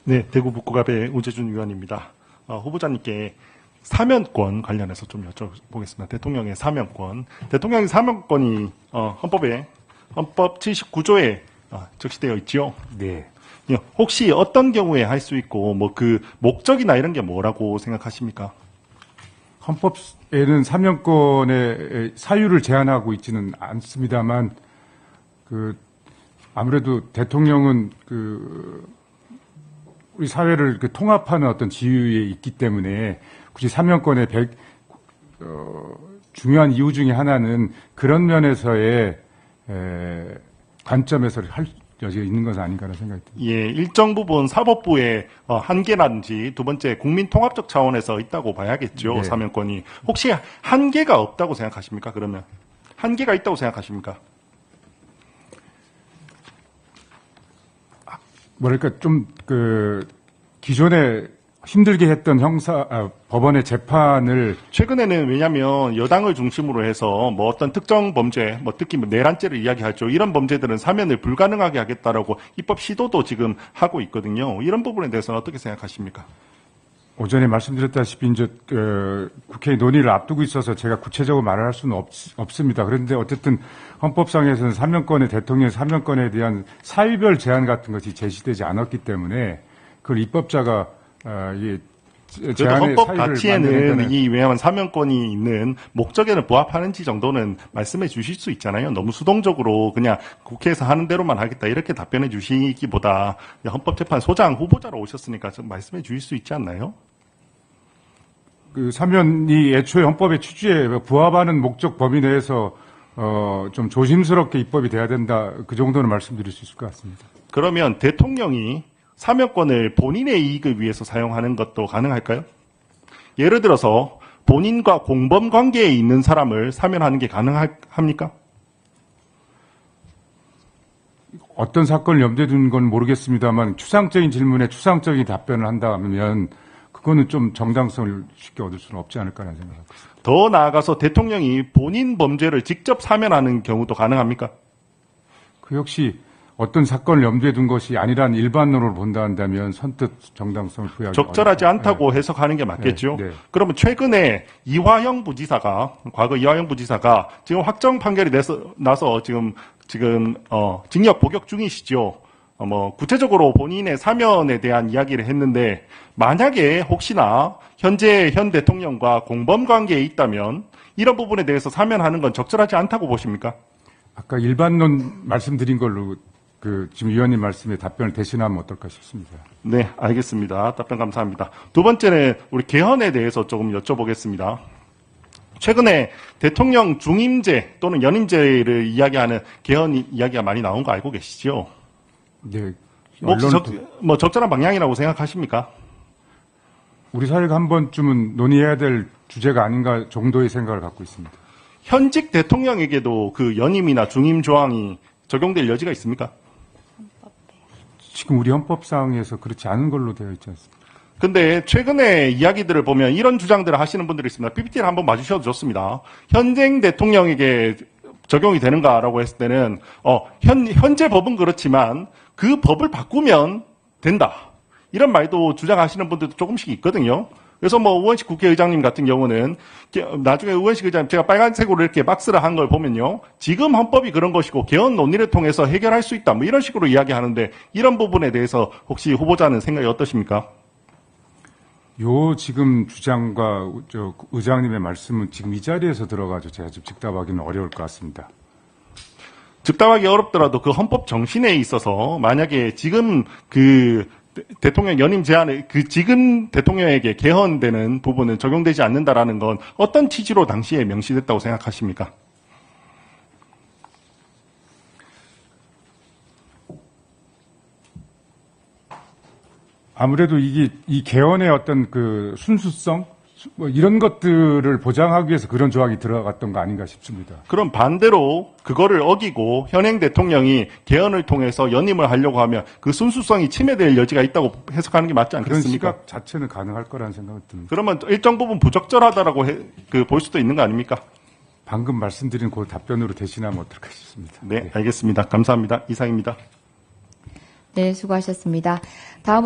네, 대구 북구갑의 우재준 의원입니다. 후보자님께 사면권 관련해서 좀 여쭤보겠습니다. 대통령의 사면권. 대통령의 사면권이 헌법 79조에 적시되어 있지요. 네. 혹시 어떤 경우에 할 수 있고 뭐 그 목적이나 이런 게 뭐라고 생각하십니까? 헌법에는 사면권의 사유를 제한하고 있지는 않습니다만 아무래도 대통령은 우리 사회를 통합하는 어떤 지위에 있기 때문에 굳이 사면권의 중요한 이유 중에 하나는 그런 면에서의 관점에서 할 여지가 있는 것은 아닌가라는 생각이 듭니다. 예, 일정 부분 사법부의 한계라든지 두 번째 국민 통합적 차원에서 있다고 봐야겠죠. 네. 사면권이. 혹시 한계가 없다고 생각하십니까? 그러면 한계가 있다고 생각하십니까? 뭐랄까 좀 기존에 힘들게 했던 법원의 재판을 최근에는 왜냐하면 여당을 중심으로 해서 뭐 어떤 특정 범죄, 특히 내란죄를 이야기하죠. 이런 범죄들은 사면을 불가능하게 하겠다라고 입법 시도도 지금 하고 있거든요. 이런 부분에 대해서는 어떻게 생각하십니까? 오전에 말씀드렸다시피 이제 국회 논의를 앞두고 있어서 제가 구체적으로 말을 할 수는 없습니다. 그런데 어쨌든 헌법상에서는 대통령의 사면권에 대한 사유별 제한 같은 것이 제시되지 않았기 때문에 그걸 입법자가 그래도 헌법 가치에는 왜냐하면 사면권이 있는 목적에는 부합하는지 정도는 말씀해 주실 수 있잖아요. 너무 수동적으로 그냥 국회에서 하는 대로만 하겠다 이렇게 답변해 주시기보다 헌법재판소장 후보자로 오셨으니까 좀 말씀해 주실 수 있지 않나요? 사면이 애초에 헌법의 취지에 부합하는 목적 범위 내에서 좀 조심스럽게 입법이 돼야 된다. 그 정도는 말씀드릴 수 있을 것 같습니다. 그러면 대통령이 사면권을 본인의 이익을 위해서 사용하는 것도 가능할까요? 예를 들어서 본인과 공범 관계에 있는 사람을 사면하는 게 가능합니까? 어떤 사건을 염두에 두는 건 모르겠습니다만 추상적인 질문에 추상적인 답변을 한다면 그거는 좀 정당성을 쉽게 얻을 수는 없지 않을까라는 생각합니다. 더 나아가서 대통령이 본인 범죄를 직접 사면하는 경우도 가능합니까? 그 역시 어떤 사건을 염두에 둔 것이 아니란 일반론으로 본다 한다면 선뜻 정당성을 부여하기 적절하지 않다고 해석하는 게 맞겠죠. 네. 그러면 최근에 과거 이화영 부지사가 지금 확정 판결이 나서 지금 징역 복역 중이시죠. 구체적으로 본인의 사면에 대한 이야기를 했는데 만약에 혹시나 현 대통령과 공범 관계에 있다면 이런 부분에 대해서 사면하는 건 적절하지 않다고 보십니까? 아까 일반론 말씀드린 걸로 지금 위원님 말씀에 답변을 대신하면 어떨까 싶습니다. 네, 알겠습니다. 답변 감사합니다. 두 번째는 우리 개헌에 대해서 조금 여쭤보겠습니다. 최근에 대통령 중임제 또는 연임제를 이야기하는 개헌 이야기가 많이 나온 거 알고 계시죠? 네. 혹시 적절한 방향이라고 생각하십니까? 우리 사회가 한 번쯤은 논의해야 될 주제가 아닌가 정도의 생각을 갖고 있습니다. 현직 대통령에게도 그 연임이나 중임 조항이 적용될 여지가 있습니까? 지금 우리 헌법상에서 그렇지 않은 걸로 되어 있지 않습니까? 근데 최근에 이야기들을 보면 이런 주장들을 하시는 분들이 있습니다. PPT를 한번 봐주셔도 좋습니다. 현직 대통령에게 적용이 되는가라고 했을 때는 현재 법은 그렇지만 그 법을 바꾸면 된다. 이런 말도 주장하시는 분들도 조금씩 있거든요. 그래서 우원식 국회의장님 같은 경우는 나중에 우원식 의장님 제가 빨간색으로 이렇게 박스를 한 걸 보면요. 지금 헌법이 그런 것이고 개헌 논의를 통해서 해결할 수 있다. 이런 식으로 이야기하는데 이런 부분에 대해서 혹시 후보자는 생각이 어떠십니까? 지금 주장과 의장님의 말씀은 지금 이 자리에서 들어가지고 제가 좀 즉답하기는 어려울 것 같습니다. 즉답하기 어렵더라도 그 헌법 정신에 있어서 만약에 지금 대통령 연임 제한을 지금 대통령에게 개헌되는 부분은 적용되지 않는다라는 건 어떤 취지로 당시에 명시됐다고 생각하십니까? 아무래도 이 개헌의 어떤 순수성 이런 것들을 보장하기 위해서 그런 조항이 들어갔던 거 아닌가 싶습니다. 그럼 반대로 그거를 어기고 현행 대통령이 개헌을 통해서 연임을 하려고 하면 그 순수성이 침해될 여지가 있다고 해석하는 게 맞지 않겠습니까? 그런 시각 자체는 가능할 거라는 생각이 듭니다. 그러면 일정 부분 부적절하다라고 볼 수도 있는 거 아닙니까? 방금 말씀드린 그 답변으로 대신하면 어떨까 싶습니다. 네, 알겠습니다. 감사합니다. 이상입니다. 네, 수고하셨습니다. 다음으로